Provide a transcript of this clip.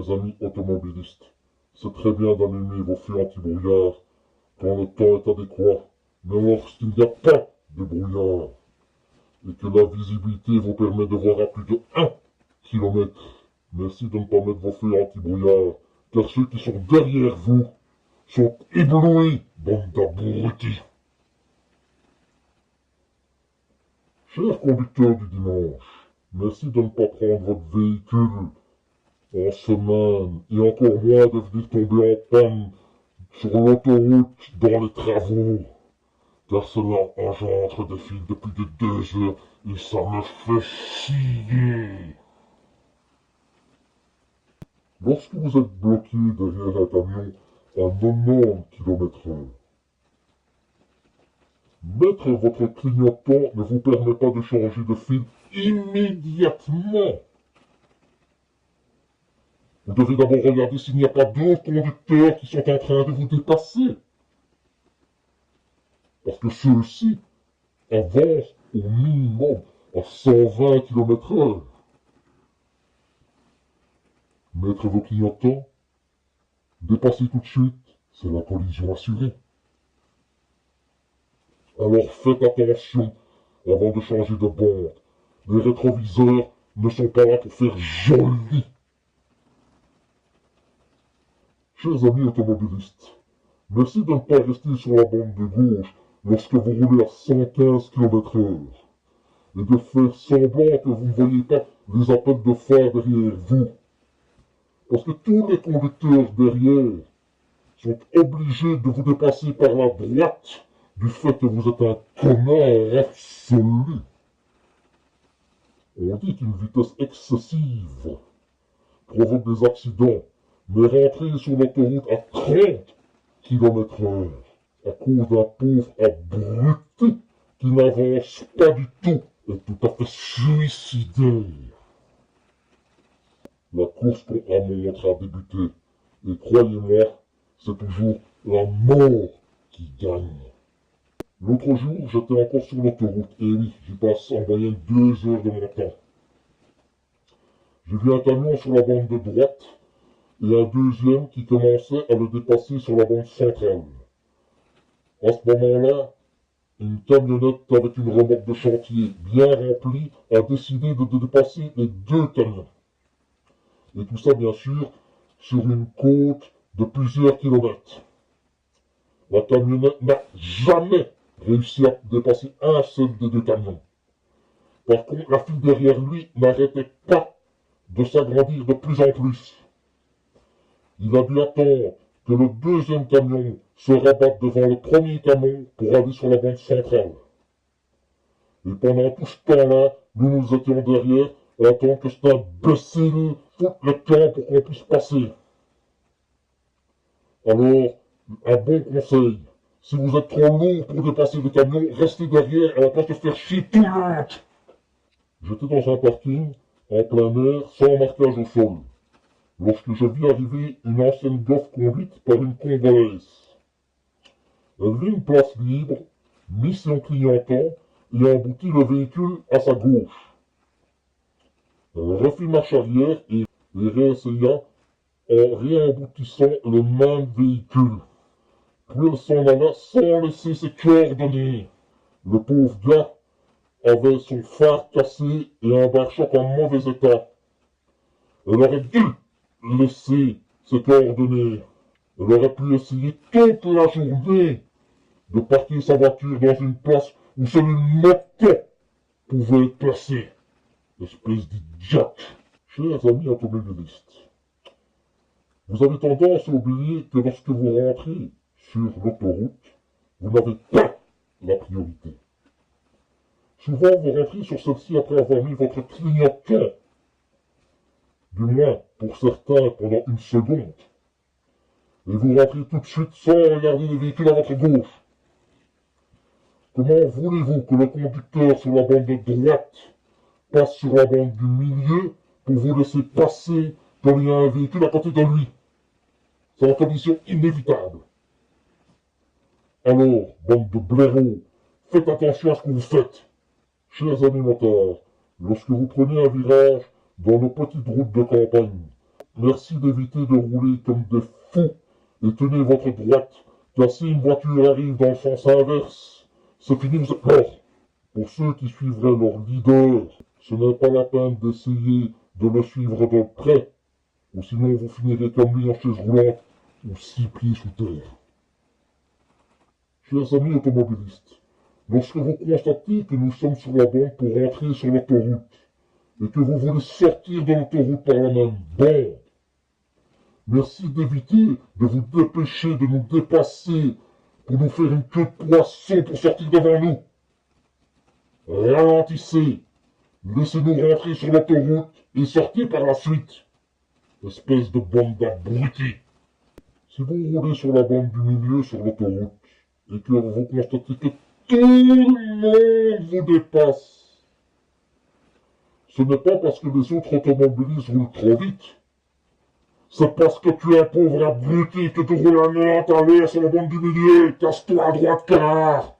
chers amis automobilistes, c'est très bien d'allumer vos feux anti-brouillard quand le temps est adéquat, mais lorsqu'il n'y a pas de brouillard et que la visibilité vous permet de voir à plus de 1 km, merci de ne pas mettre vos feux anti-brouillard, car ceux qui sont derrière vous sont éblouis, bande d'abrutis. Chers conducteurs du dimanche, merci de ne pas prendre votre véhicule en semaine et encore moins de venir tomber en panne sur l'autoroute dans les travaux, car cela engendre des files de plus de 2 heures et ça me fait chier. Lorsque vous êtes bloqué derrière un camion à 90 km/h, mettre votre clignotant ne vous permet pas de changer de file immédiatement. Vous devez d'abord regarder s'il n'y a pas d'autres conducteurs qui sont en train de vous dépasser. Parce que ceux-ci avancent au minimum à 120 km/h. Mettre vos clignotants, dépasser tout de suite, c'est la collision assurée. Alors faites attention avant de changer de bande. Les rétroviseurs ne sont pas là pour faire joli. Chers amis automobilistes, merci de ne pas rester sur la bande de gauche lorsque vous roulez à 115 km/h et de faire semblant que vous ne voyez pas les appels de phare derrière vous. Parce que tous les conducteurs derrière sont obligés de vous dépasser par la droite du fait que vous êtes un connard absolu. On dit qu'une vitesse excessive provoque des accidents, mais rentrer sur l'autoroute à 30 km/h à cause d'un pauvre abruti qui n'avance pas du tout est tout à fait suicidaire. La course pour un montre a débuté, et croyez-moi, c'est toujours la mort qui gagne. L'autre jour, j'étais encore sur l'autoroute, et oui, j'y passe en moyenne 2 heures de mon temps. J'ai vu un camion sur la bande de droite, et un deuxième qui commençait à le dépasser sur la bande centrale. À ce moment-là, une camionnette avec une remorque de chantier bien remplie a décidé de dépasser les 2 camions. Et tout ça, bien sûr, sur une côte de plusieurs kilomètres. La camionnette n'a jamais réussi à dépasser un seul des 2 camions. Par contre, la file derrière lui n'arrêtait pas de s'agrandir de plus en plus. Il a dû attendre que le deuxième camion se rabatte devant le premier camion pour aller sur la bande centrale. Et pendant tout ce temps-là, nous étions derrière à attendre que cet imbécile foute le camp pour qu'on puisse passer. Alors, un bon conseil, si vous êtes trop lourd pour dépasser le camion, restez derrière à la place de faire chier tout le monde. J'étais dans un parking, en plein air, sans marquage au sol, lorsque je vis arriver une ancienne Golf conduite par une congolaise. Elle vit une place libre, mit son clignotant et emboutit le véhicule à sa gauche. Elle refit marche arrière et réessaya en réemboutissant le même véhicule. Puis elle s'en alla sans laisser ses coordonnées. Le pauvre gars avait son phare cassé et un pare-choc en mauvais état. Elle aurait dû laisser ses coordonnées. Elle aurait pu essayer toute la journée de parquer sa voiture dans une place où seul une moto pouvait être placée. Espèce d'idiote. Chers amis automobilistes, vous avez tendance à oublier que lorsque vous rentrez sur l'autoroute, vous n'avez pas la priorité. Souvent, vous rentrez sur celle-ci après avoir mis votre clignotant. Du moins, pour certains, pendant 1 seconde. Et vous rentrez tout de suite sans regarder les véhicules à votre gauche. Comment voulez-vous que le conducteur sur la bande de droite passe sur la bande du milieu pour vous laisser passer quand il y a un véhicule à côté de lui? C'est la condition inévitable. Alors, bande de blaireaux, faites attention à ce que vous faites. Chers amis motards, lorsque vous prenez un virage dans nos petites routes de campagne, Merci d'éviter de rouler comme des fous et tenez votre droite, car si une voiture arrive dans le sens inverse, c'est fini, vous êtes mort. Pour ceux qui suivraient leur leader, ce n'est pas la peine d'essayer de le suivre de près, ou sinon vous finirez comme lui en chaise roulante ou 6 pieds sous terre. Chers amis automobilistes, lorsque vous constatez que nous sommes sur la bande pour rentrer sur l'autoroute, et que vous voulez sortir de l'autoroute par la même bande, merci d'éviter de vous dépêcher de nous dépasser pour nous faire une queue de poisson pour sortir devant nous. Ralentissez, laissez-nous rentrer sur l'autoroute et sortez par la suite. Espèce de bande d'abrutis. Si vous roulez sur la bande du milieu sur l'autoroute et que vous constatez que tout le monde vous dépasse, ce n'est pas parce que les autres automobilistes roulent trop vite. C'est parce que tu es un pauvre abruti que tu roules à néant à l'air sur la bande du milieu. Casse-toi à droite, car